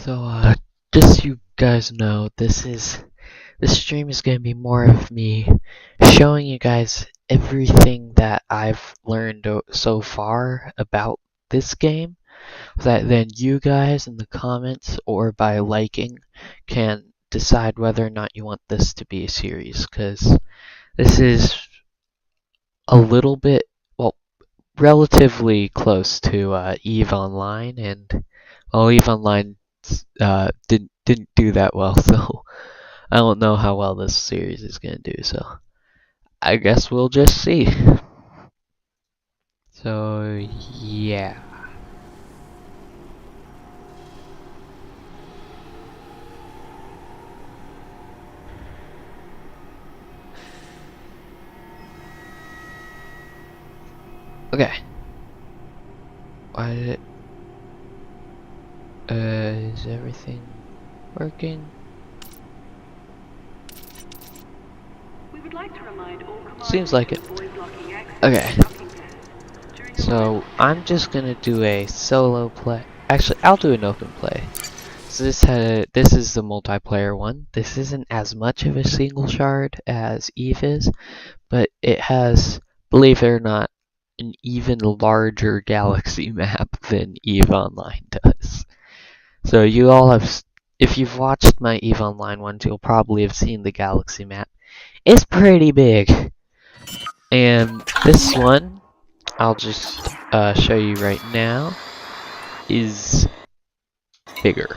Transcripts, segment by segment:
So, just so you guys know, this stream is gonna be more of me showing you guys everything that I've learned so far about this game, that then you guys in the comments or by liking can decide whether or not you want this to be a series, because this is a little bit, well, relatively close to EVE Online, and well, EVE Online didn't do that well, so I don't know how well this series is gonna do. So I guess we'll just see. So yeah. Okay. Why did it? Is everything working? Seems like it. Okay. So I'm just gonna do a solo play. Actually, I'll do an open play. So this is the multiplayer one. This isn't as much of a single shard as EVE is, but it has, believe it or not, an even larger galaxy map than EVE Online does. So you all have, if you've watched my EVE Online ones, you'll probably have seen the galaxy map. It's pretty big. And this one, I'll just show you right now, is bigger.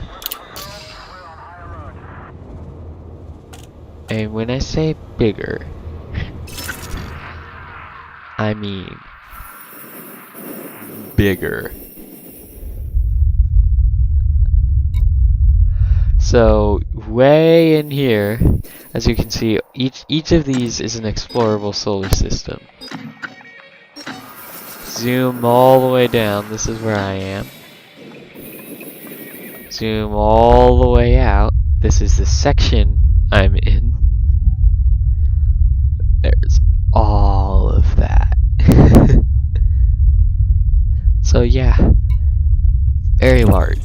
And when I say bigger, I mean bigger. So way in here, as you can see, each of these is an explorable solar system. Zoom all the way down, this is where I am. Zoom all the way out, this is the section I'm in. There's all of that. So yeah, very large.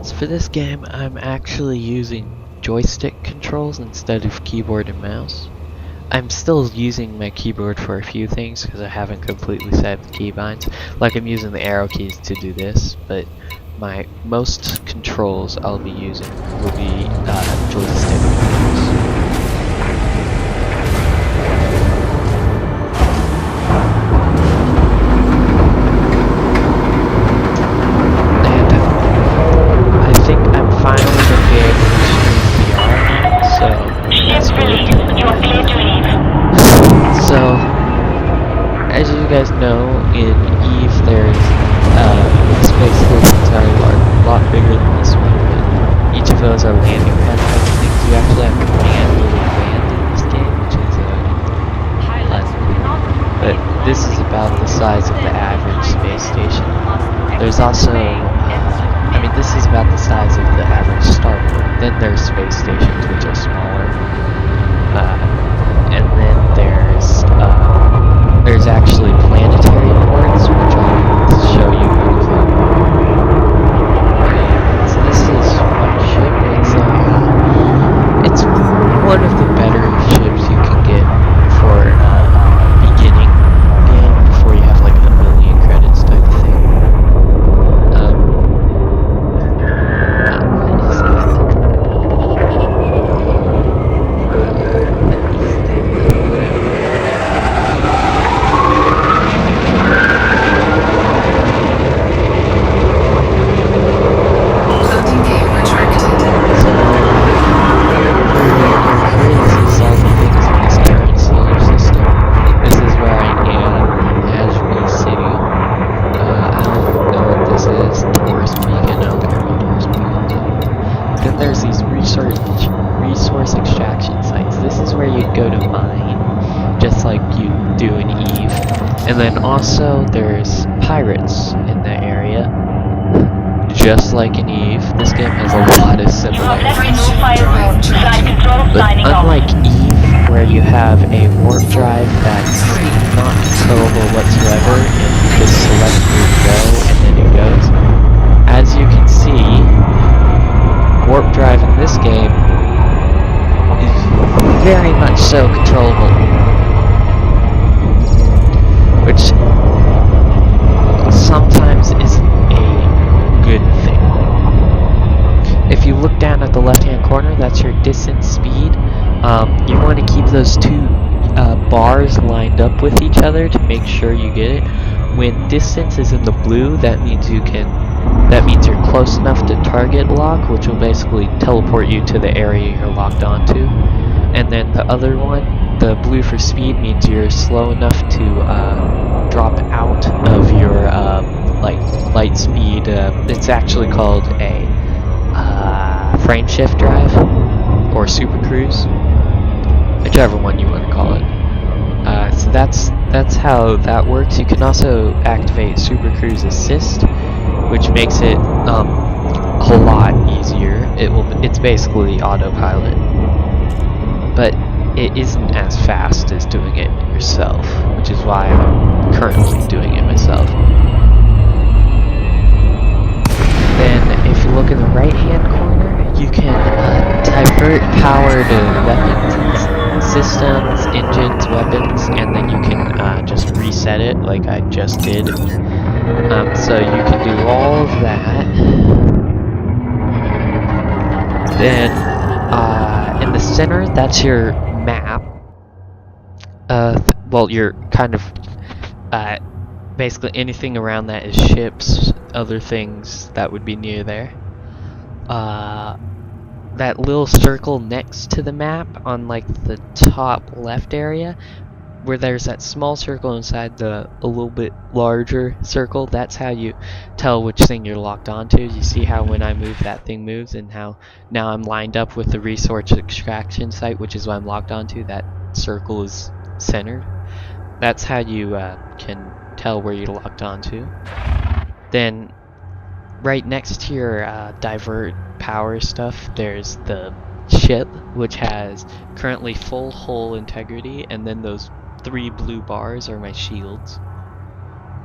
So for this game, I'm actually using joystick controls instead of keyboard and mouse. I'm still using my keyboard for a few things because I haven't completely set up the keybinds. Like I'm using the arrow keys to do this, but my most controls I'll be using will be joystick controls. So, as you guys know, in EVE there's space stations are a lot bigger than this one, but each of those are landing pad type things. You actually have to manually land in this game, which is but this is about the size of the average space station. There's also, I mean, this is about the size of the average starport. Then there's space stations, which are smaller. And then there's actually planetary ports, which I'll show you quickly. So this is one ship. It's one of the better ships you can get for beginning game before you have like a million credits type of thing. Resource extraction sites. This is where you'd go to mine, just like you do in EVE. And then also there's pirates in the area, just like in EVE. This game has a lot of similarities. But unlike EVE, where you have a warp drive that's not controllable whatsoever, and you just select where to go, and then it goes. As you can see, warp drive in this game is very much so controllable, which sometimes isn't a good thing. If you look down at the left-hand corner, that's your distance speed. You want to keep those two bars lined up with each other to make sure you get it. When distance is in the blue, that means you're close enough to target lock, which will basically teleport you to the area you're locked onto. And then the other one, the blue for speed, means you're slow enough to drop out of your like light speed. It's actually called a frame shift drive or super cruise, whichever one you want to call it. So that's how that works. You can also activate super cruise assist, which makes it a lot easier. It's basically autopilot, but it isn't as fast as doing it yourself, which is why I'm currently doing it myself. Then if you look in the right hand corner, you can divert power to weapons, systems, engines, weapons, and then you can just reset it like I just did. So you can do all of that. Then in the center, that's your map. Well, you're kind of basically anything around that is ships, other things that would be near there. That little circle next to the map on like the top left area, where there's that small circle inside a little bit larger circle, that's how you tell which thing you're locked onto. You see how when I move, that thing moves, and how now I'm lined up with the resource extraction site, which is what I'm locked onto. That circle is centered. That's how you can tell where you're locked onto. Then right next to your divert power stuff, there's the ship, which has currently full hull integrity, and then those 3 blue bars are my shields.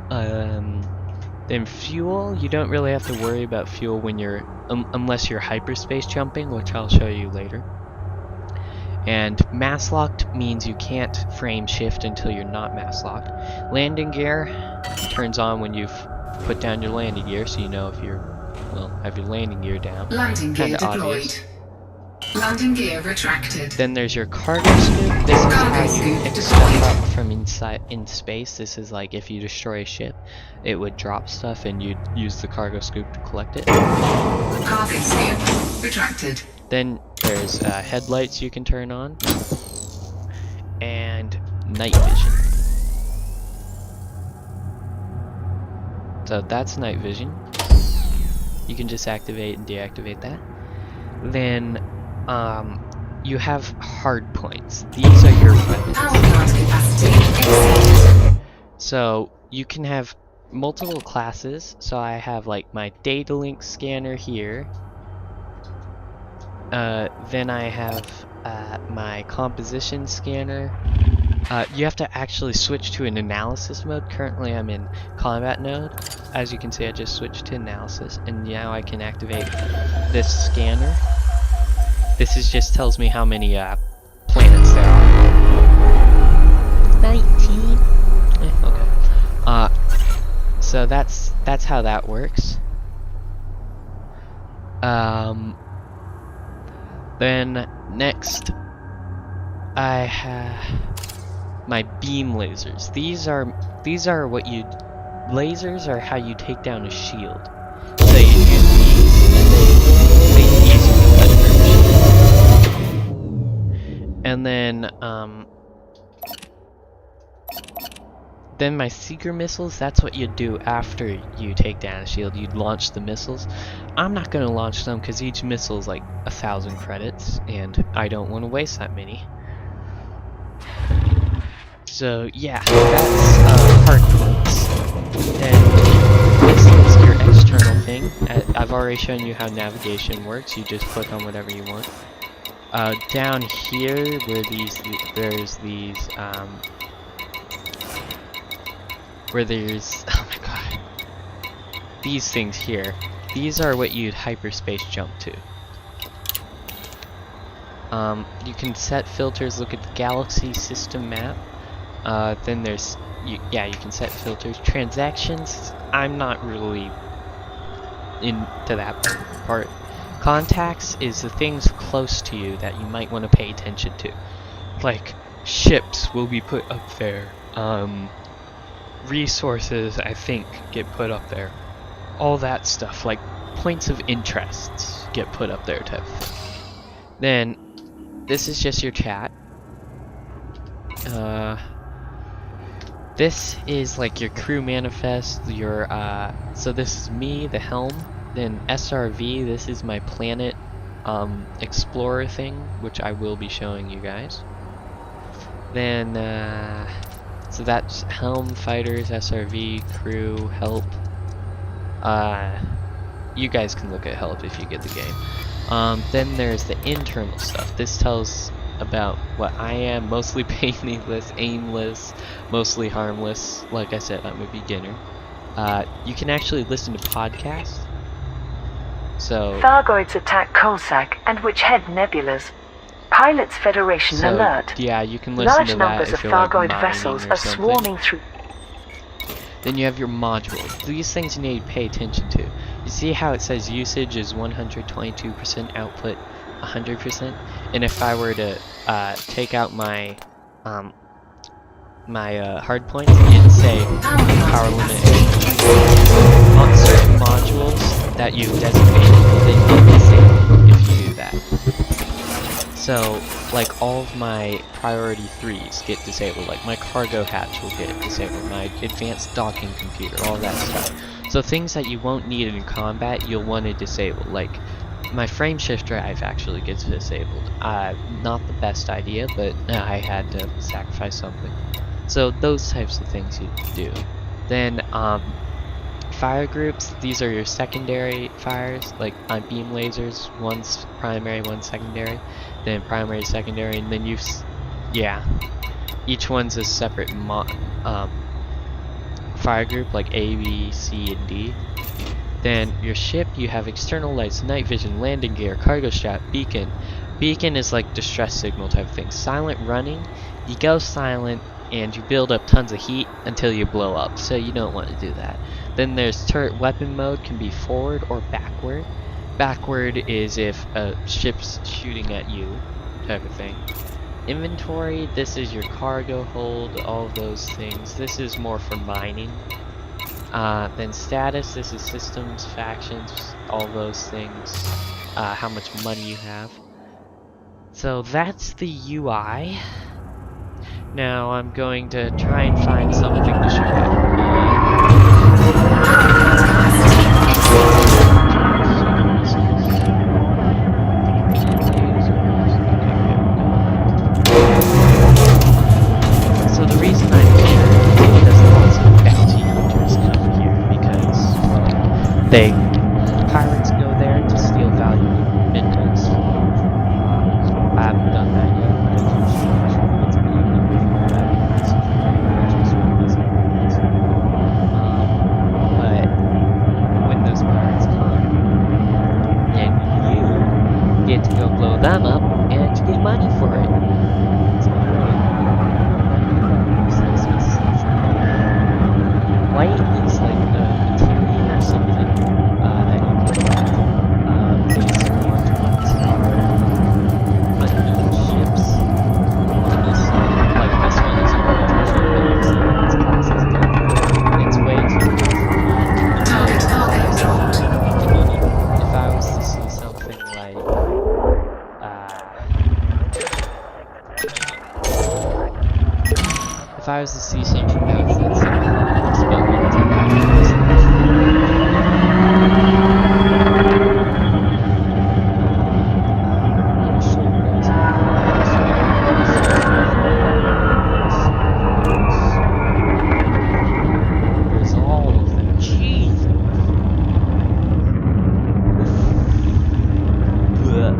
Then fuel, you don't really have to worry about fuel when you're unless you're hyperspace jumping, which I'll show you later. And mass locked means you can't frame shift until you're not mass locked. Landing gear turns on when you've put down your landing gear, so you know if you're, well, have your landing gear down. Landing gear deployed. Obvious. Landing gear retracted. Then there's your cargo scoop. This is how you pick stuff up from in space. This is like if you destroy a ship, it would drop stuff and you'd use the cargo scoop to collect it. Cargo scoop retracted. Then there's headlights you can turn on, and night vision. So that's night vision. You can just activate and deactivate that. Then you have hard points. These are your weapons. So you can have multiple classes. So I have like my data link scanner here. Then I have my composition scanner. You have to actually switch to an analysis mode. Currently I'm in combat mode. As you can see, I just switched to analysis, and now I can activate this scanner. This just tells me how many planets there are. 19. Okay. So that's how that works. Then next, I have my beam lasers. These are what you. Lasers are how you take down a shield. So you use these, and they easily cut through a shield. And then my seeker missiles. That's what you do after you take down a shield. You'd launch the missiles. I'm not gonna launch them because each missile is like 1,000 credits, and I don't want to waste that many. So yeah, that's hard points. And this is your external thing. I've already shown you how navigation works. You just click on whatever you want. Down here, where there's oh my god, these things here. These are what you'd hyperspace jump to. You can set filters. Look at the galaxy system map. Then there's you can set filters. Transactions, I'm not really into that part. Contacts is the things close to you that you might want to pay attention to. Like, ships will be put up there. Resources, I think, get put up there. All that stuff, like points of interests, get put up there type of thing. Then, this is just your chat. This is like your crew manifest, your, so this is me, the helm. Then SRV, this is my planet explorer thing, which I will be showing you guys. Then, so that's helm, fighters, SRV, crew, help. You guys can look at help if you get the game. Then there's the internal stuff. This tells about what I am, mostly painless, aimless, mostly harmless. Like I said, I'm a beginner. You can actually listen to podcasts. So Thargoids attack Kolsak and Witchhead nebulas. Pilots Federation alert. Yeah, you can listen Large to that numbers if of you're like Thargoid mining vessels or are something. swarming through. Then you have your modules. These things you need to pay attention to. You see how it says usage is 122%, output 100%? And if I were to take out my hard points, it'd say power limit. On certain modules that you designate, then get disabled if you do that. So, like, all of my priority 3s get disabled, like my cargo hatch will get disabled, my advanced docking computer, all that stuff. So things that you won't need in combat, you'll want to disable, like my frameshift drive actually gets disabled. Not the best idea, but I had to sacrifice something. So those types of things you do. Then, fire groups, these are your secondary fires, like my beam lasers, one's primary, one's secondary, then primary, secondary, and then each one's a separate fire group, like A, B, C, and D. Then your ship, you have external lights, night vision, landing gear, cargo strap, beacon. Beacon is like distress signal type thing. Silent running, you go silent and you build up tons of heat until you blow up, so you don't want to do that. Then there's turret weapon mode, can be forward or backward. Backward is if a ship's shooting at you, type of thing. Inventory, this is your cargo hold, all of those things. This is more for mining. Then status, this is systems, factions, all those things. How much money you have. So that's the UI. Now I'm going to try and find something to show you. So the reason I'm here is because lots of bounty hunters come here because pirates go there to steal valuable minerals. I haven't done that yet, but it's but when those pirates come, then you get to go blow them up and to get money for it. Light is like a material or something that you can get. Basic ones are unknown ships. Like this one is a it's classed as good. It's way too good for me. Target cargo dropped. If I was to see something like if I was to see something that was that simple, it's about 10,000. There's all of them. Jeez. Blech.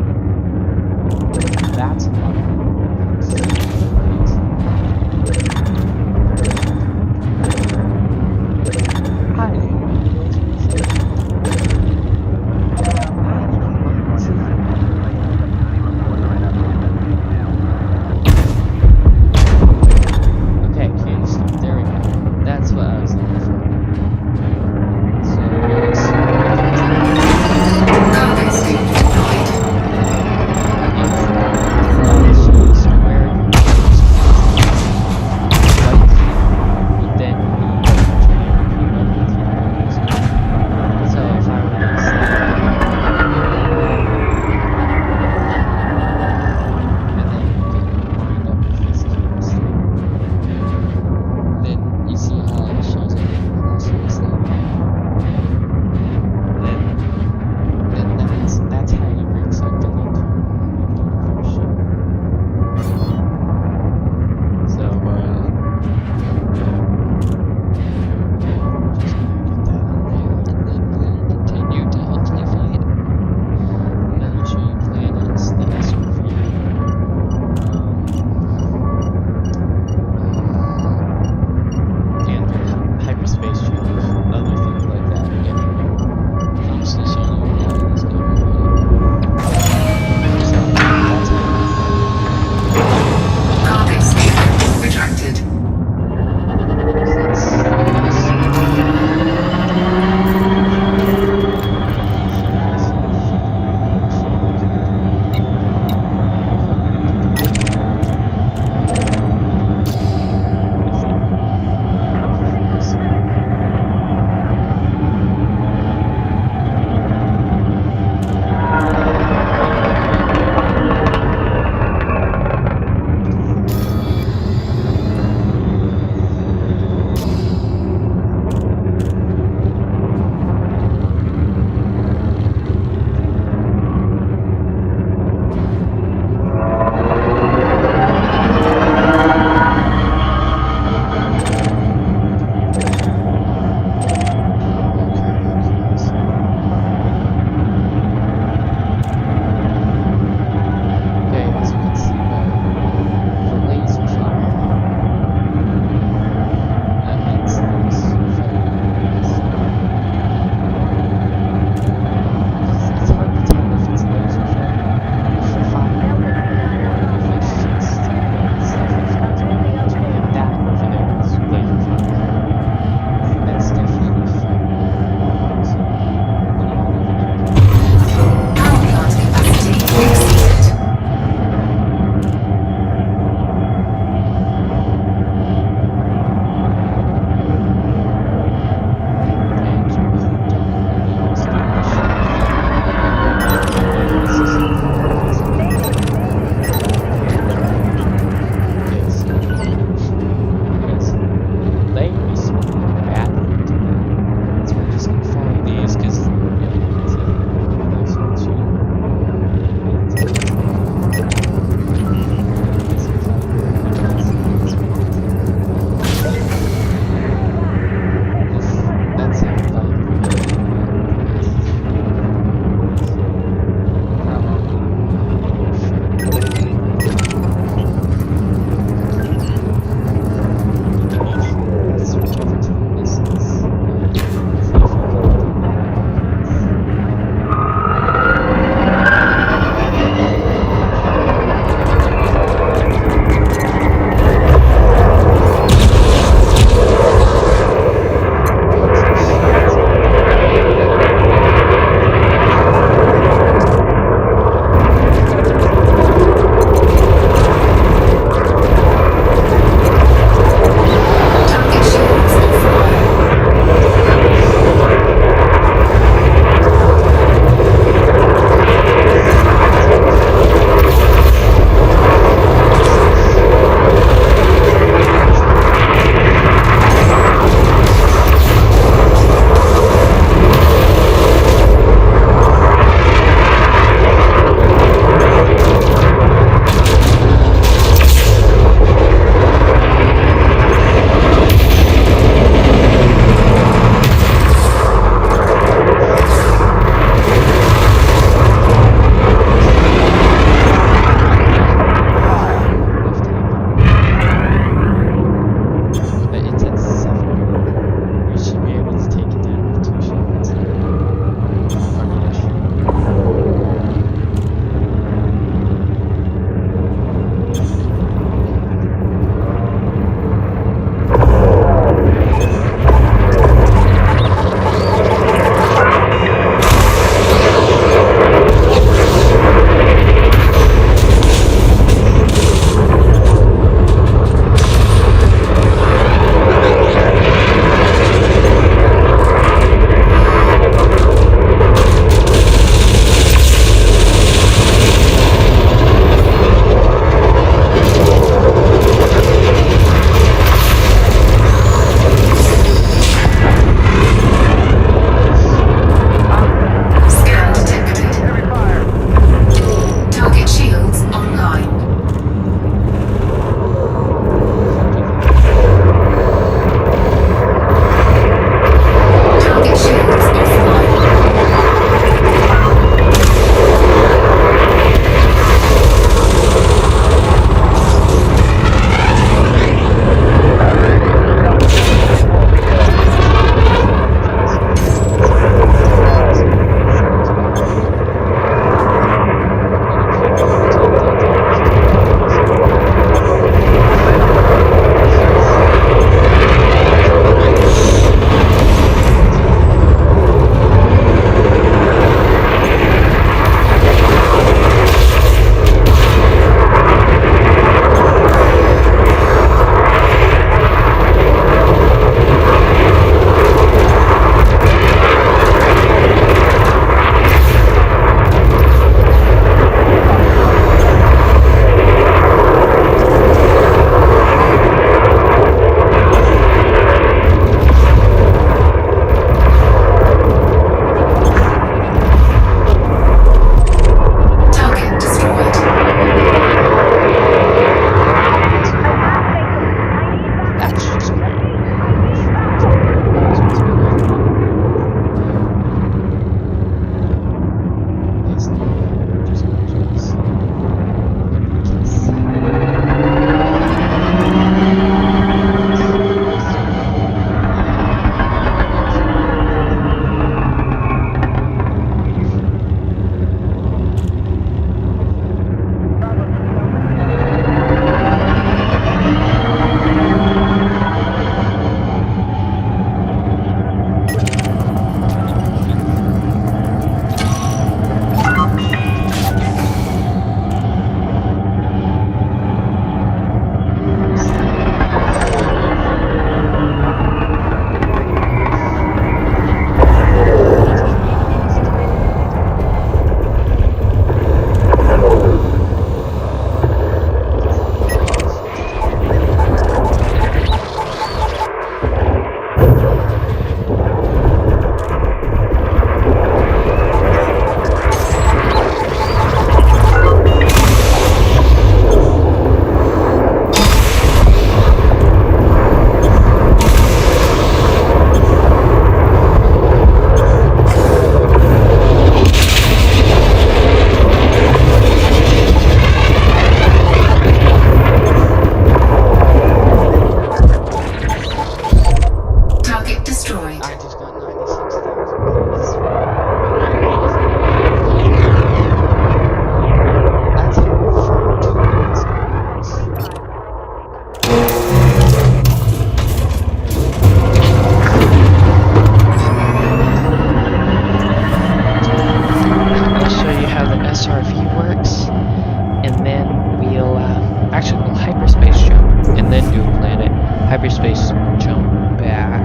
hyperspace jump back,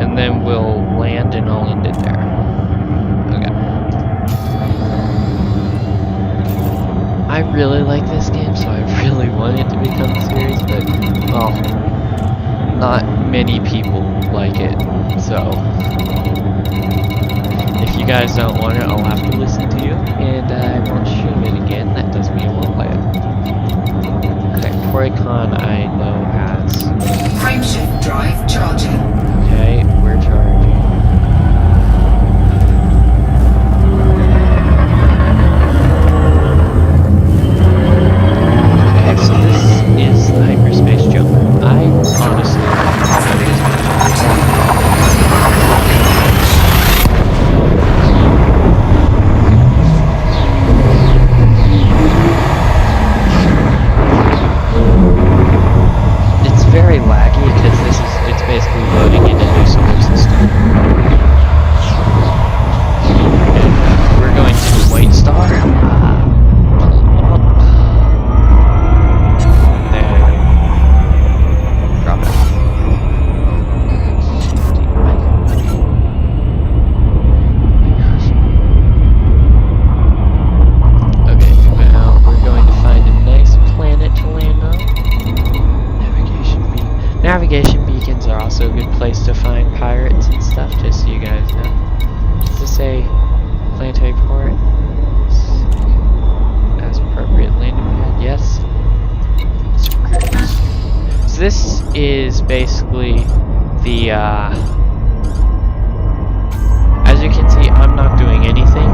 and then we'll land and I'll end it there. Okay. I really like this game, so I really want it to become a series, but, well, not many people like it, so if you guys don't want it, I'll have to listen to you, and I won't stream it again. That doesn't mean I won't play it. Okay, Porycon I know has... Frameshift drive charging. Okay, we're charging. Okay, so this is the hyperspace jump. I honestly don't think it's It's very laggy because it's basically loading in a new solar system. And we're going to White Star. There. Drop it. Okay, now we're going to find a nice planet to land on. Navigation beacons are also a good place to find pirates and stuff, just so you guys know. Does this say planetary port? As appropriate landing pad, yes. So this is basically the, as you can see, I'm not doing anything.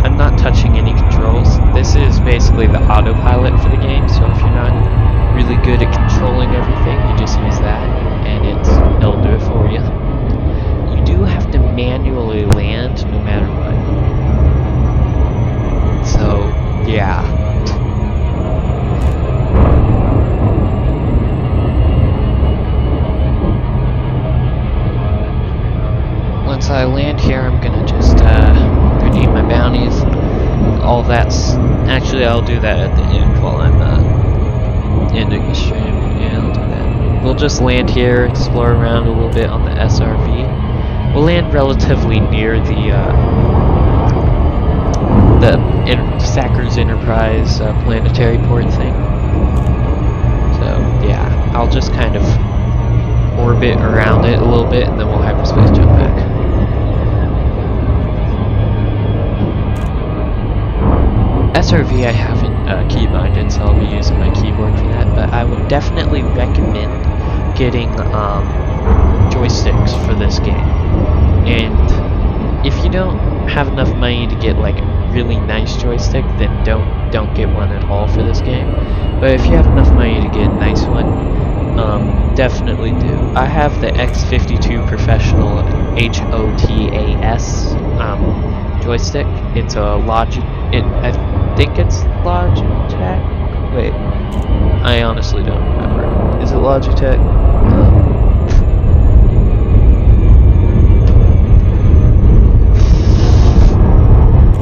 I'm not touching any controls. This is basically the autopilot for the game, so if you're not really good at controlling everything, you just use that and it'll do it for you. You do have to manually land no matter what. So, yeah. Once I land here, I'm gonna just redeem my bounties. All that's actually, I'll do that at the end while I'm ending the stream. Yeah, I'll do that. We'll just land here, explore around a little bit on the SRV. We'll land relatively near the Sackers Enterprise planetary port thing. So yeah, I'll just kind of orbit around it a little bit, and then we'll hyperspace jump back. SRV I haven't keybinded, so I'll be using my keyboard for that, but I would definitely recommend getting joysticks for this game. And if you don't have enough money to get like a really nice joystick, then don't get one at all for this game. But if you have enough money to get a nice one, definitely do. I have the X52 Professional HOTAS joystick. It's a I think it's Logitech. Wait, I honestly don't remember. Is it Logitech?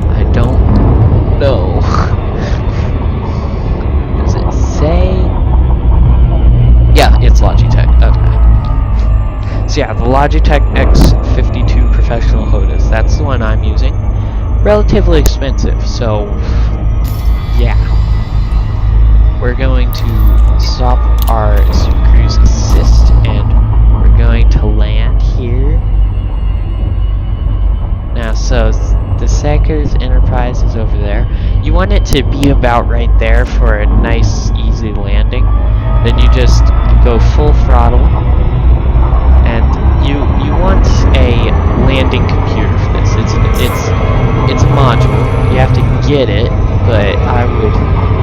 I don't know. Does it say? Yeah, it's Logitech. Okay. So yeah, the Logitech X52 Professional HOTAS. That's the one I'm using. Relatively expensive, so yeah. We're going to stop our Super Cruise Assist and we're going to land here. Now, so the Sackers Enterprise is over there. You want it to be about right there for a nice, easy landing. Then you just go full throttle, and you want a landing computer for this. It's a module. You have to get it, but I would,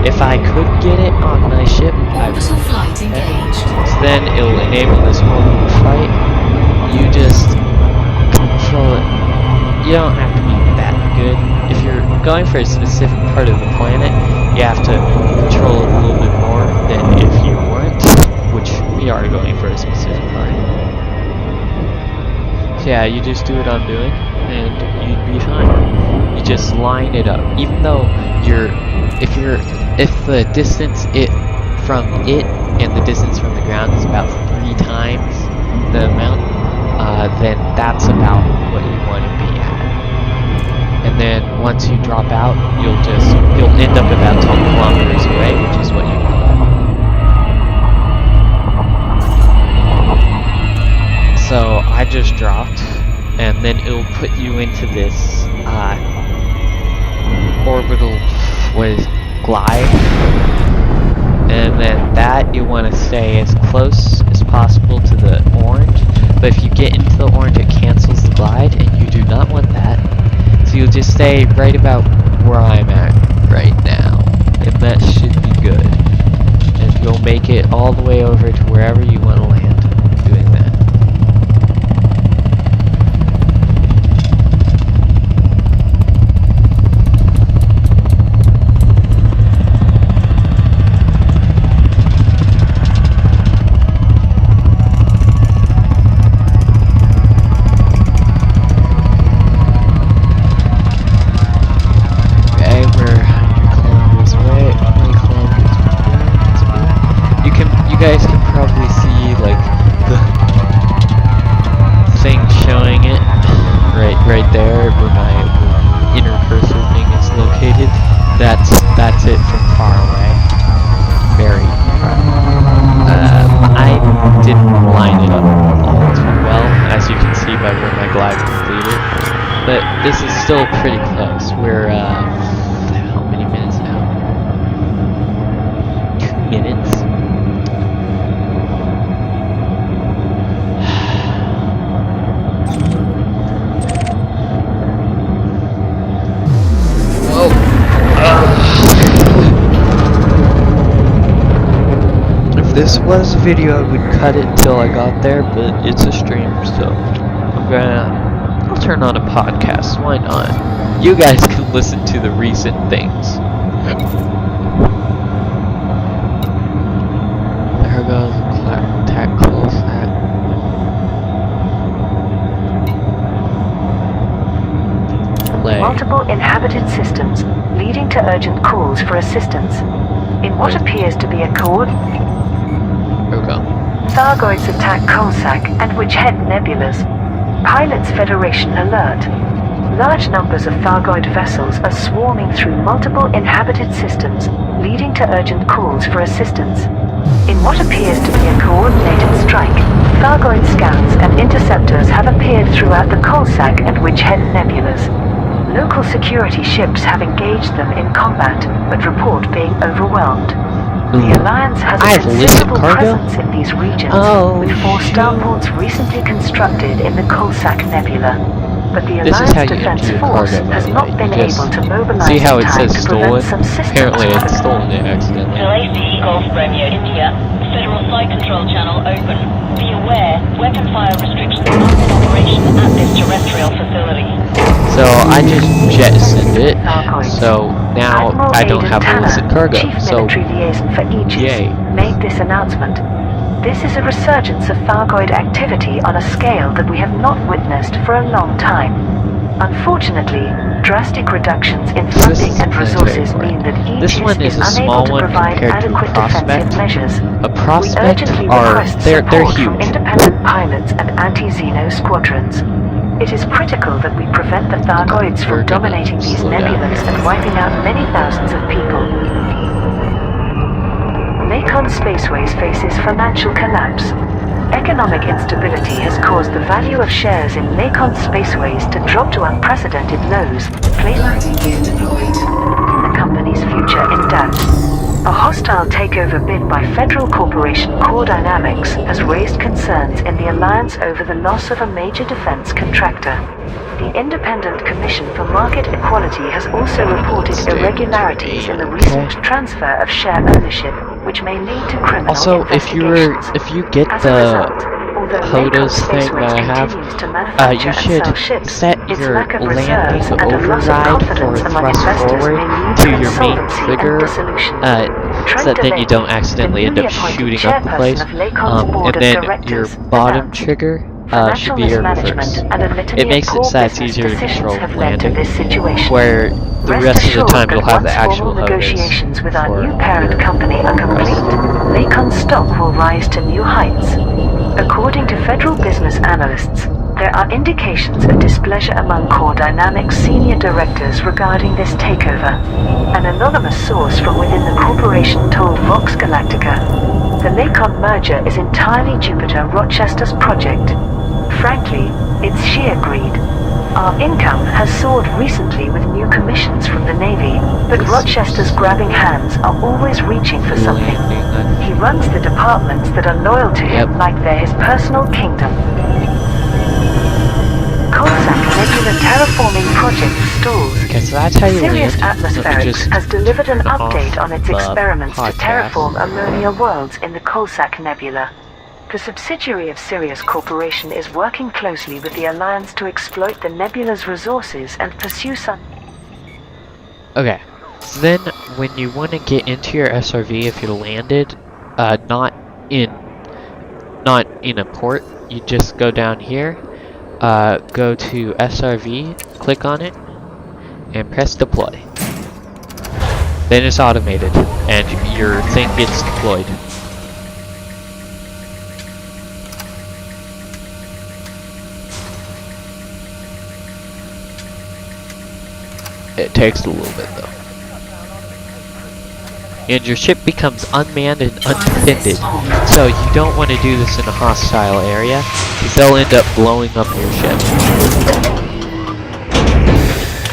if I could get it on my ship, I would. Orbital flight engaged. So then it'll enable this whole flight. You just control it. You don't have to be that good. If you're going for a specific part of the planet, you have to control it a little bit more than if you weren't, which we are going for a specific part. So yeah, you just do what I'm doing, and you'd be fine. You just line it up. Even though if the distance from it and the distance from the ground is about 3 times the amount, then that's about what you want to be at. And then once you drop out, you'll end up about 12 kilometers away, which is what you want. So I just dropped, and then it'll put you into this orbital glide, and then that you want to stay as close as possible to the orange. But if you get into the orange, it cancels the glide, and you do not want that. So you'll just stay right about where I'm at right now, and that should be good. And you'll make it all the way over to wherever you want to land doing that. You guys can probably see like the thing showing it right there where my inner cursor thing is located. That's it from far away. Very far. I didn't line it up all too well, as you can see by where my glide completed. But this is still pretty close. We're how many minutes now? 2 minutes. If this was a video, I would cut it until I got there, but it's a stream, so I'll turn on a podcast. Why not? You guys can listen to the recent things. There goes attack close that. Play. Multiple inhabited systems leading to urgent calls for assistance. In what appears to be a coordinated Thargoids attack Coalsack and Witchhead nebulas. Pilots Federation alert. Large numbers of Thargoid vessels are swarming through multiple inhabited systems, leading to urgent calls for assistance. In what appears to be a coordinated strike, Thargoid scouts and interceptors have appeared throughout the Coalsack and Witchhead nebulas. Local security ships have engaged them in combat, but report being overwhelmed. The Alliance has a considerable presence in these regions, with 4 starports recently constructed in the Coalsack Nebula. But the Alliance Defense Force has not been able to mobilize see how in it time says to prevent stolen? some systems. Apparently it's stolen it accidentally. Delay Golf Romeo India, Federal Flight Control Channel open. Be aware, weapon fire restrictions are in operation at this terrestrial facility. So I just jettisoned it, so now Admiral I don't Aidan have Tanner, illicit cargo. Chief So Military Liaison for Aegis, yay. made this announcement. This is a resurgence of Thargoid activity on a scale that we have not witnessed for a long time. Unfortunately, drastic reductions in funding and resources mean that This Aegis one is is a unable small to one provide compared to adequate Prospect. defensive measures. A We Prospect urgently are request they're support from huge. independent pilots and anti-Xeno squadrons. It is critical that we prevent the Thargoids We're from gonna dominating these slow down nebulas here. and wiping out many thousands of people. Lakon Spaceways faces financial collapse. Economic instability has caused the value of shares in Lakon Spaceways to drop to unprecedented lows, placing Landing gear deployed. the company's future in doubt. A hostile takeover bid by federal corporation Core Dynamics has raised concerns in the alliance over the loss of a major defense contractor. The Independent Commission for Market Equality has also reported irregularities in the recent transfer of share ownership, which may lead to criminal Also, if you get As a the result, although HOTAS Lakon thing Spaceways that I have, continues to manufacture you and should sell ships, set its your lack of landing reserves and a loss of override for confidence among thrust investors forward may lead to your main insolvency and trigger, dissolution. so that then you don't accidentally end up shooting up the place. And then your bottom trigger should Financial be air mismanagement reverse. and a litany It makes of it poor so it's business easier to decisions control have led to landing, this situation. where the Rest rest of the assured time you'll that have the once actual formal HOTAS negotiations with our for new parent your company are complete, request. Lakon stock will rise to new heights. According to federal business analysts, there are indications of displeasure among Core Dynamics senior directors regarding this takeover. An anonymous source from within the corporation told Vox Galactica, the Lakon merger is entirely Jupiter-Rochester's project. Frankly, it's sheer greed. Our income has soared recently with new commissions from the Navy, but Rochester's grabbing hands are always reaching for something. He runs the departments that are loyal to him like they're his personal kingdom. Coalsack Nebula terraforming project stalls. Okay, so that's how you Sirius land. Let me Atmospherics just has delivered an turn off update on its the experiments to podcast. terraform ammonia worlds in the Coalsack Nebula. The subsidiary of Sirius Corporation is working closely with the Alliance to exploit the nebula's resources and pursue some... Okay, so then when you want to get into your SRV, if you're landed, not in a port, you just go down here, go to SRV, click on it, and press deploy. Then it's automated, and your thing gets deployed. It takes a little bit though. And your ship becomes unmanned and undefended. So you don't want to do this in a hostile area, because they'll end up blowing up your ship.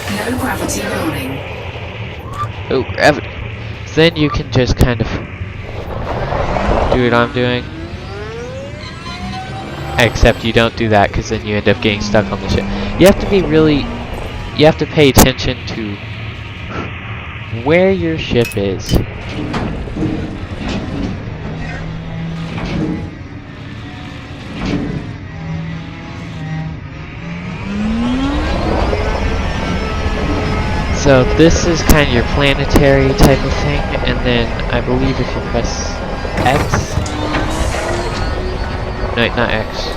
No gravity loading. Oh, gravity. So then you can just kind of do what I'm doing. Except you don't do that, because then you end up getting stuck on the ship. You have to be really... You have to pay attention to where your ship is. So this is kind of your planetary type of thing, and then I believe if you press X, no, not X,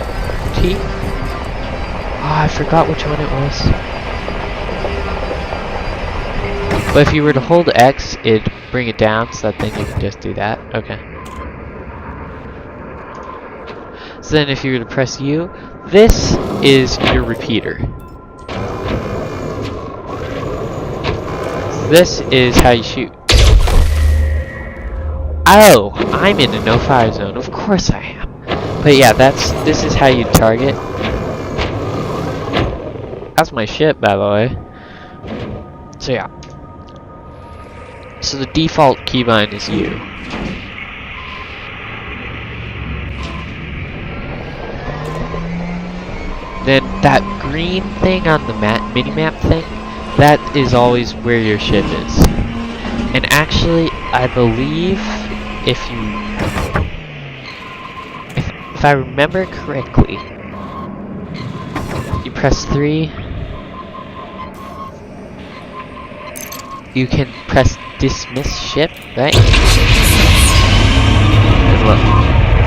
T? Oh, I forgot which one it was. But if you were to hold X, it'd bring it down, so that then you can just do that. Okay. So then if you were to press U, this is your repeater. So this is how you shoot. Oh, I'm in a no-fire zone. Of course I am. But yeah, this is how you target. That's my ship, by the way. So yeah. So the default keybind is U. Then that green thing on the mini-map thing, that is always where your ship is. And actually, I believe if I remember correctly, you press 3, you can press dismiss ship, right? And look,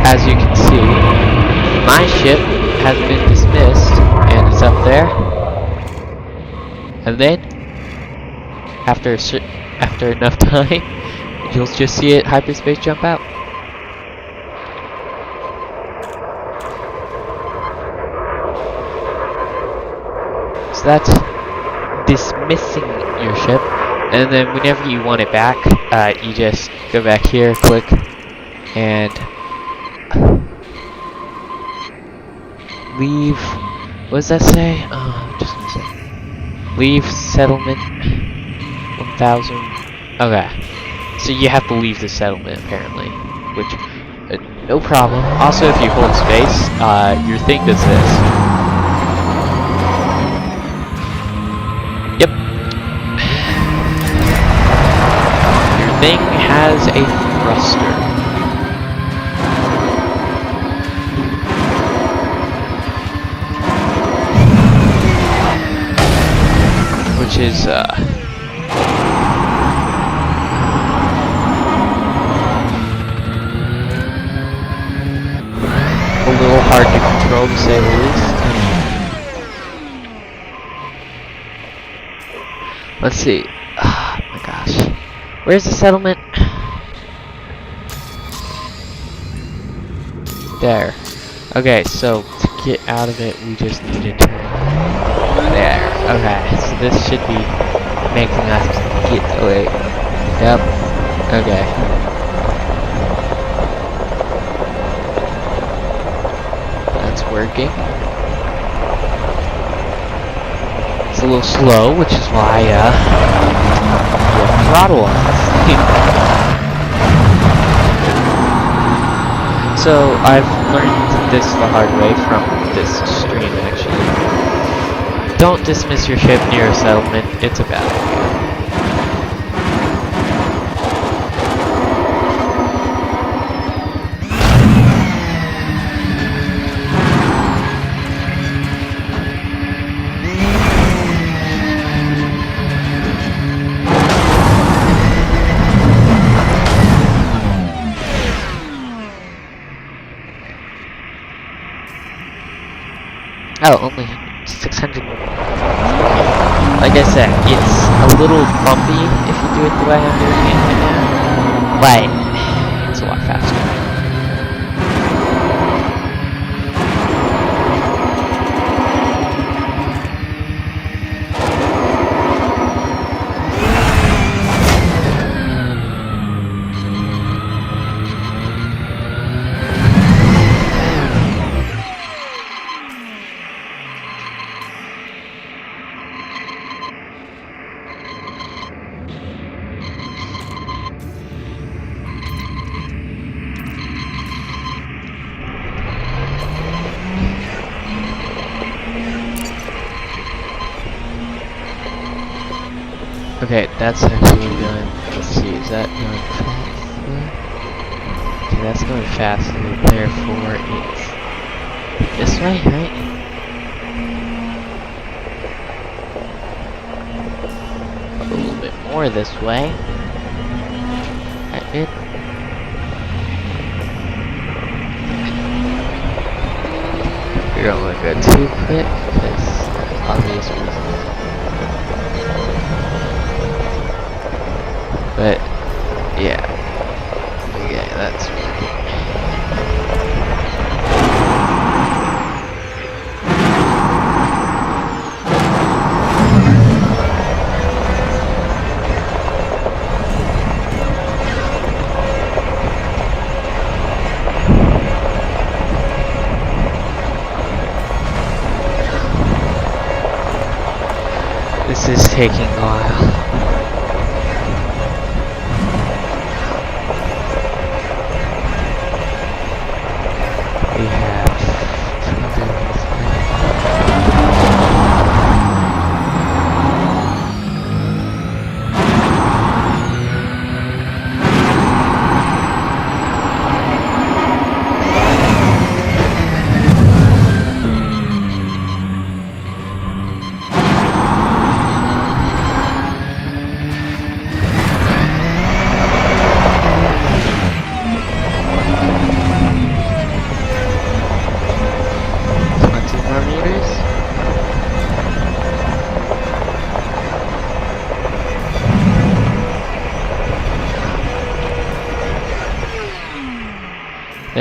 as you can see, my ship has been dismissed and it's up there. And then, after enough time, you'll just see it hyperspace jump out. So that's dismissing your ship. And then whenever you want it back, you just go back here, click, and leave. What does that say? Just gonna say, leave settlement 1000. Okay, so you have to leave the settlement apparently, which no problem. Also, if you hold space, your thing does this. Thing has a thruster. Which is a little hard to control to say the least. Let's see. Oh my gosh. Where's the settlement? There. Okay, so to get out of it, we just need to turn there. Okay, so this should be making us get away. Yep. Okay. That's working. It's a little slow, which is why throttle on this thing. So I've learned this the hard way from this stream, actually. Don't dismiss your ship near a settlement. It's a bad idea. Oh, only 600. Like I said, it's a little bumpy if you do it the way I'm doing it right now, but it's a lot faster. Okay, that's actually going, let's see, is that going faster? Okay, that's going faster, therefore it's this way, right? A little bit more this way. That good? We don't want to go too quick, because obvious reasons. But, yeah. Okay, that's working. This is taking a while. We have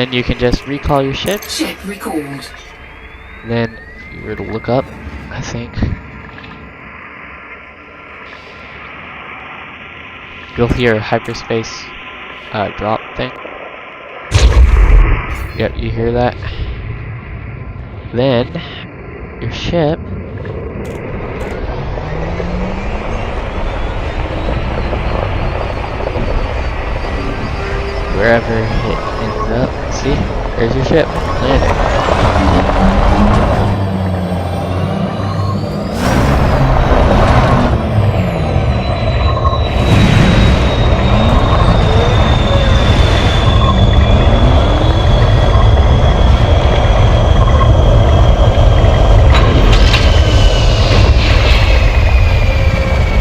then you can just recall your ship. Ship recalled. Then if you were to look up, I think you'll hear a hyperspace drop thing. Yep, you hear that? Then your ship wherever it ends up. See? There's your ship. Landing.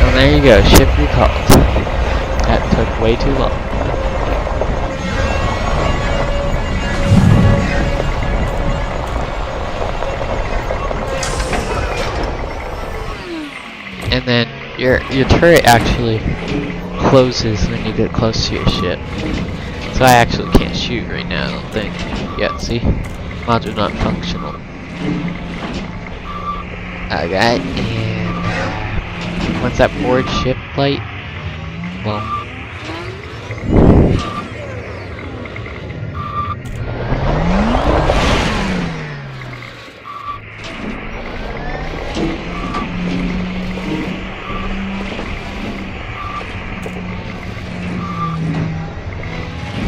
And there you go, ship recalled. That took way too long. and then your turret actually closes when you get close to your ship. So I actually can't shoot right now, I don't think. Yeah, see? Mods are not functional. Okay, and once that board ship light, well,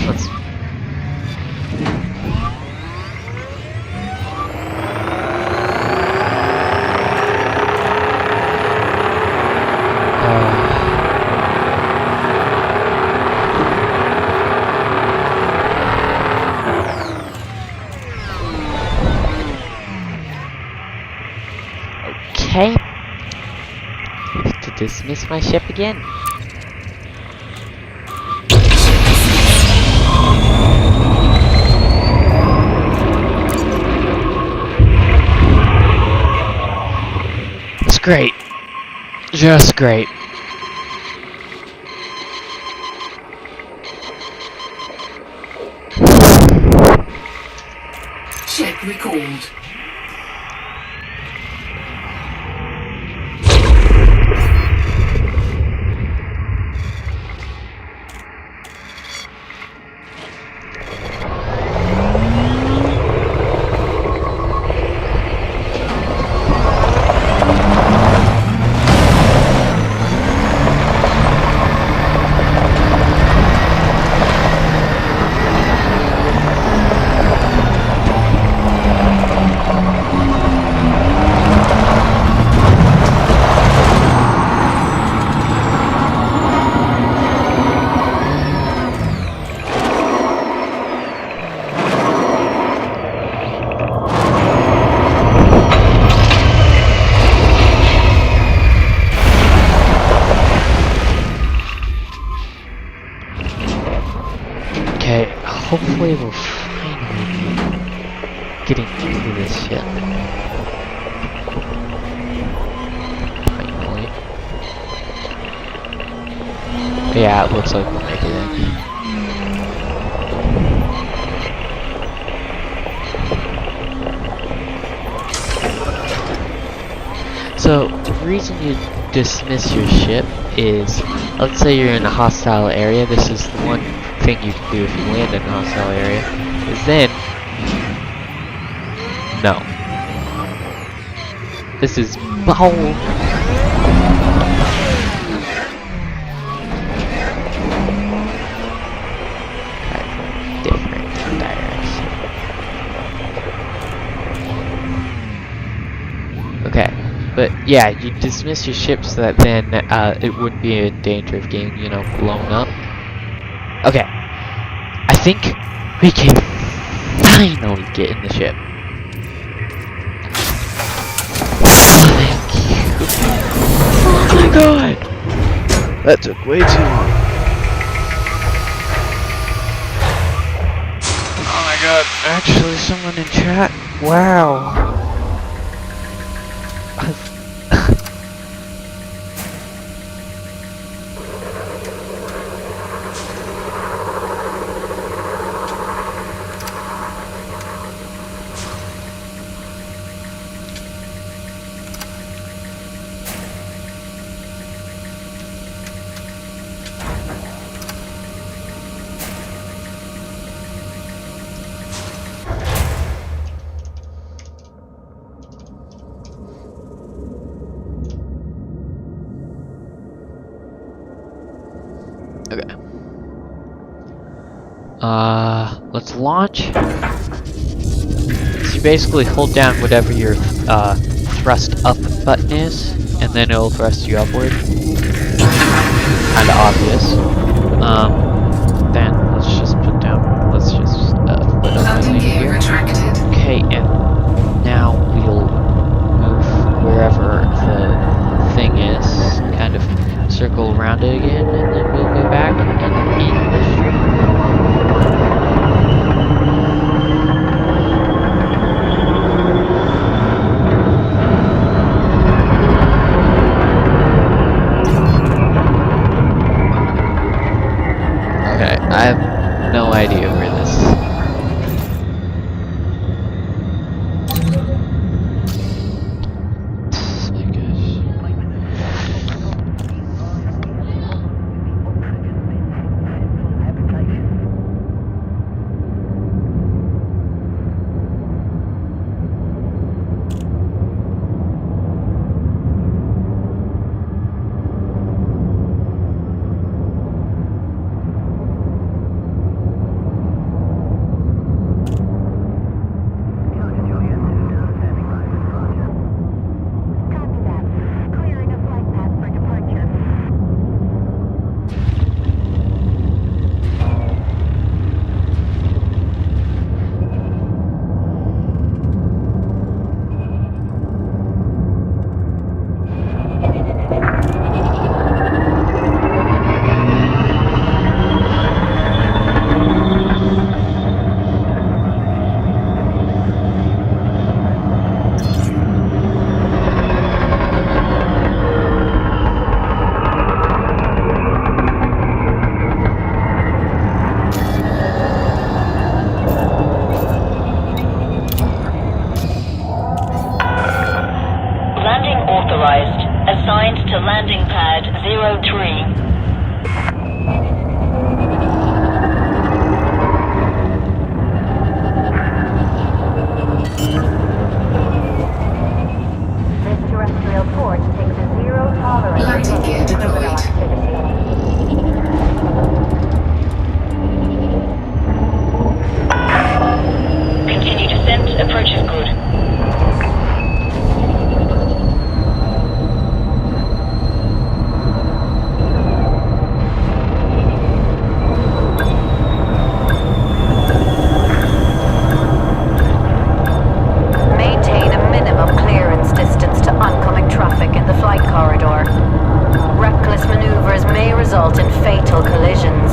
let's okay. To dismiss my ship again. It's great. Just great. Ship recalled. Okay, hopefully we'll finally be getting into this ship. Finally. Yeah, it looks like we'll make it in. So, the reason you dismiss your ship is, let's say you're in a hostile area, this is one thing you can do if you land in a hostile area, is then, no. This is bold. Different direction. Okay. But yeah, you dismiss your ship so that then it wouldn't be in danger of getting, you know, blown up. Okay, I think we can finally get in the ship. Thank you. Oh my god! That took way too long. Oh my god, actually someone in chat? Wow. Okay. Let's launch. So you basically hold down whatever your thrust up button is, and then it'll thrust you upward. Kinda obvious. Then let's just put down. Let's just put up Landing gear here. retracted. Okay, and now we'll move wherever the thing is, kind of circle around it again, and then we'll go back and end the stream. Okay, I have no idea where this. My gosh. Landing authorized. Assigned to landing pad 03. This terrestrial port takes a zero tolerance Landing gear criminal deployed. activity. Continue descent. Approach is good. Maintain a minimum clearance distance to oncoming traffic in the flight corridor. Reckless maneuvers may result in fatal collisions.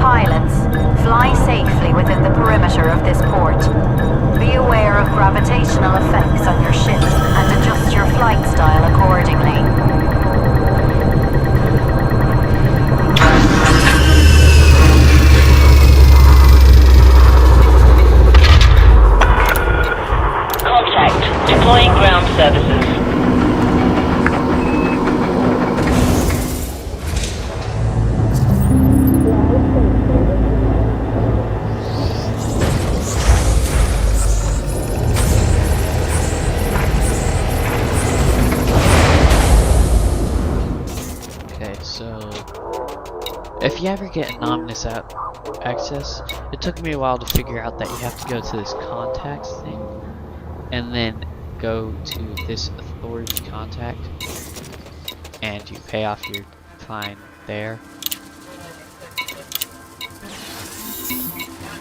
Pilots, fly safely within the perimeter of this port. Be aware of gravitational effects on your ship and adjust your flight style accordingly. Contact. Deploying ground services. Okay, so if you ever get anonymous access, it took me a while to figure out that you have to go to this contacts thing and then go to this authority contact and you pay off your fine there.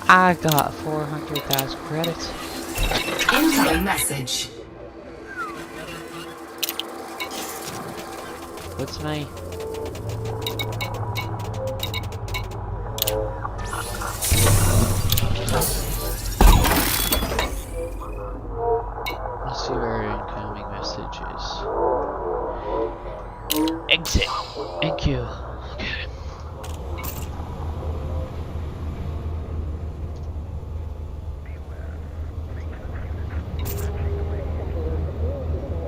I got 400,000 credits. Incoming message. What's my... Let's see where our incoming message is. Exit. Thank you. Okay.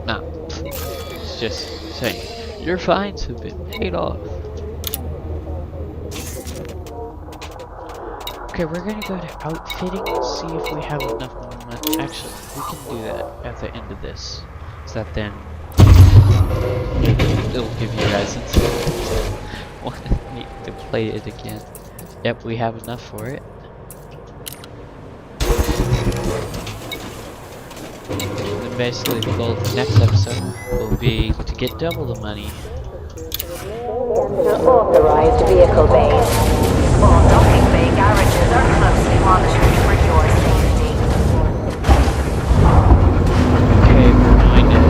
No. It's just saying your fines have been paid off. Okay, we're gonna go to outfitting and see if we have enough money. Actually, we can do that at the end of this. So that then it'll give you guys incentive to play it again. Yep, we have enough for it. And then basically the goal of the next episode will be to get double the money. Authorized vehicle bays. All docking bay garages are closely monitored for your safety. Okay, we're going to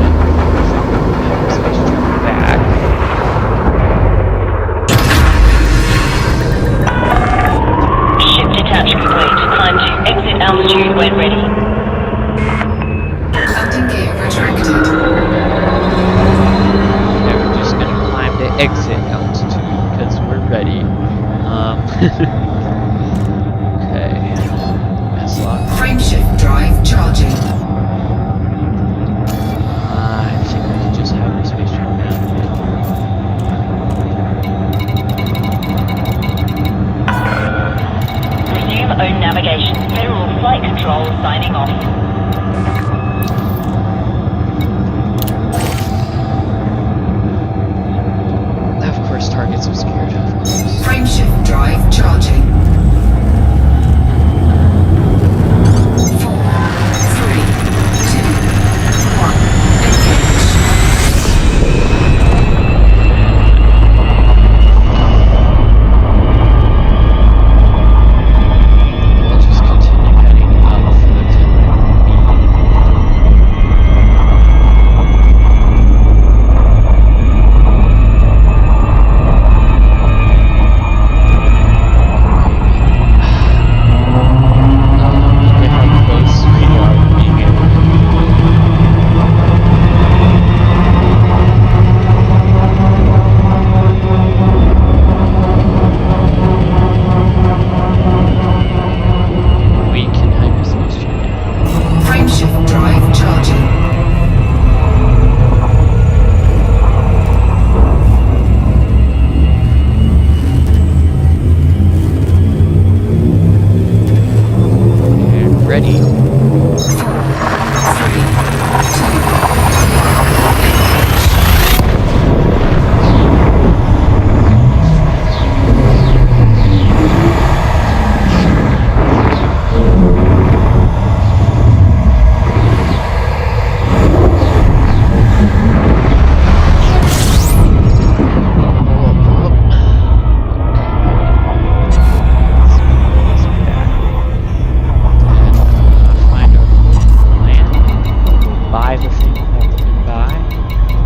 buy the thing you have to buy,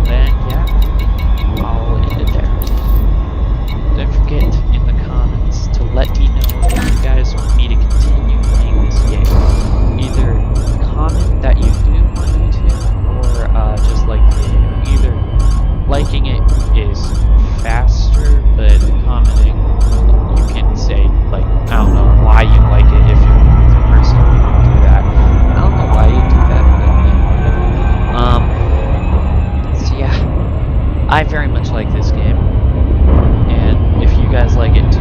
then yeah, I'll end it there. Don't forget in the comments to let me know if you guys want me to continue playing this game. Either comment that you do want me to, or just like the video. Either liking it is faster, but commenting, you can say, like, I don't know why you like it if you're the person who would do that. I don't know why you do that, but so yeah, I very much like this game, and if you guys like it too,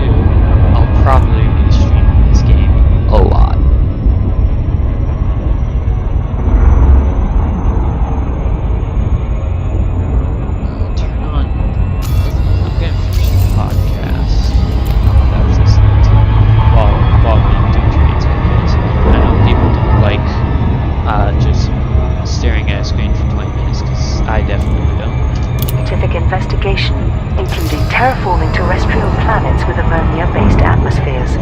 I'll probably be streaming this game a lot. Turn on. I'm gonna finish the podcast that I was listening to while being doing trades, because I know people don't like just staring at a screen for 20 minutes, because I definitely don't. Scientific investigation, including terraforming terrestrial planets with ammonia-based atmospheres.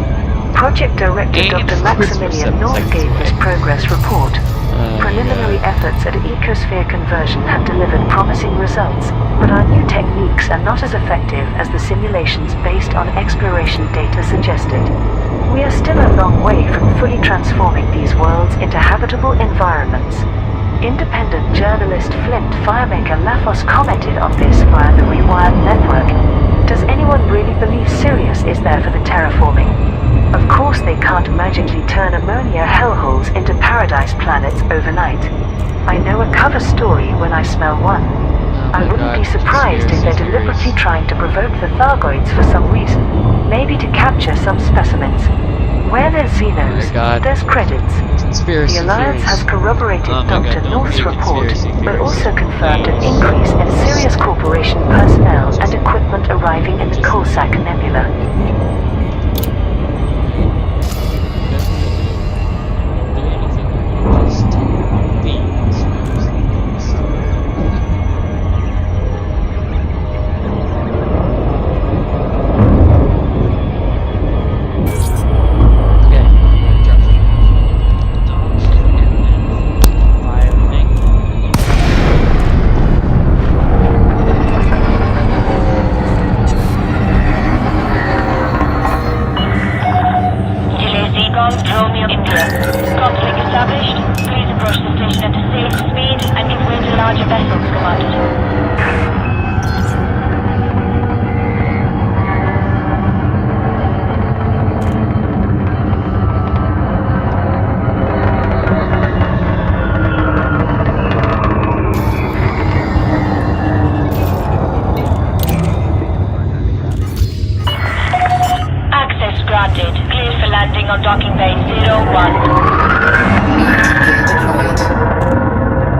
Project Director And Dr. of course we're Maximilian 7 North seconds gave his away. progress report. Preliminary efforts at ecosphere conversion have delivered promising results, but our new techniques are not as effective as the simulations based on exploration data suggested. We are still a long way from fully transforming these worlds into habitable environments. Independent journalist Flint Firemaker Lafos commented on this via the Rewired network. Does anyone really believe Sirius is there for the terraforming? Of course they can't magically turn ammonia hellholes into paradise planets overnight. I know a cover story when I smell one. I wouldn't be surprised if they're deliberately trying to provoke the Thargoids for some reason. Maybe to capture some specimens. Where there's Xenos, there's credits. Conspiracy The Alliance theories. has corroborated Oh my Dr. God, don't North's do report, conspiracy but theories. also confirmed an increase in Sirius Corporation personnel and equipment arriving in the Coalsack Nebula. Romeo India. Conflict established. Please approach the station at a safe speed and give way to larger vessels, Commander. Access granted. Cleared for landing on docking bay 01. Gear deployed.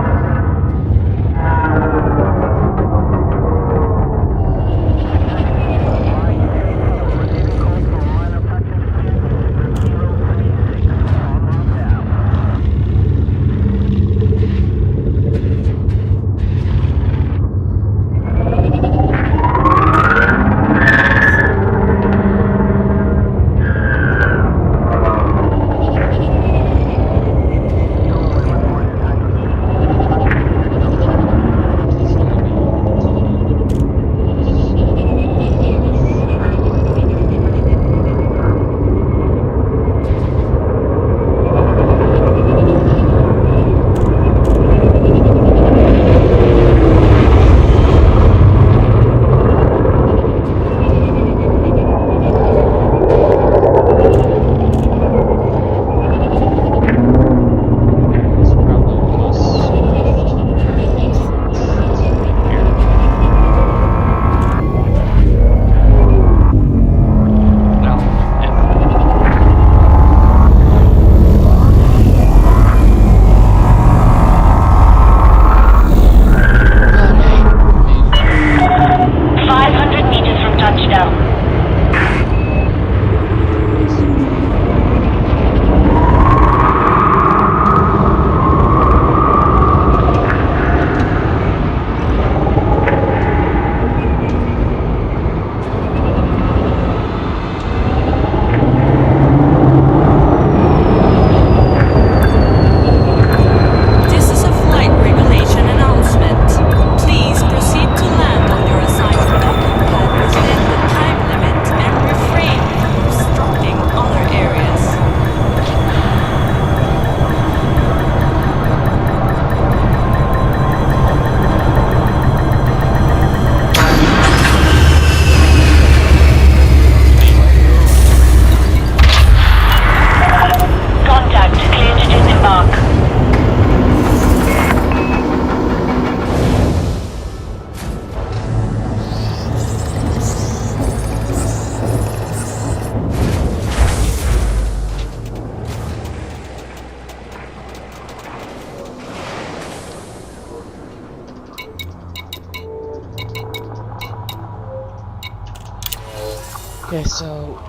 Okay, so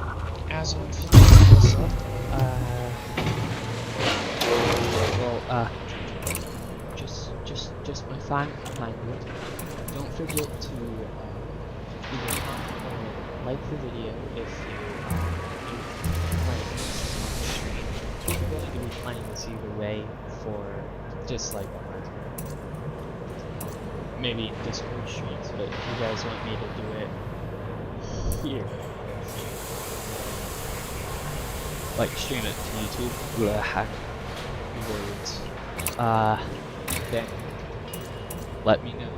as I'm finishing this up, just my final reminder. Don't forget to either comment or like the video if you playing this on stream. I'm going to be playing this either way for just like maybe Discord streams, but if you guys want me to do it here, like stream it to YouTube, blah, words, then let me know,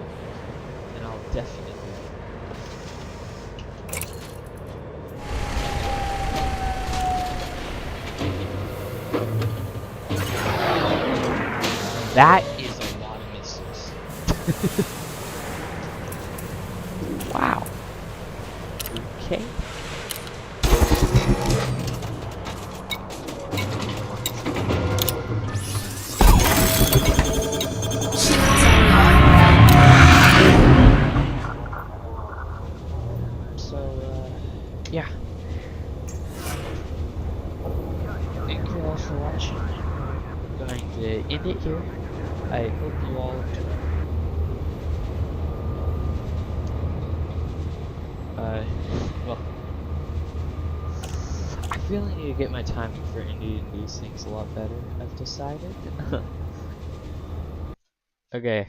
and I'll definitely. That is a lot of missiles. Wow. Okay. So, yeah. Thank you all for watching. I'm going to end it here. I hope you all enjoy. Well, I feel I need to get my timing for ending these things a lot better, I've decided. Okay,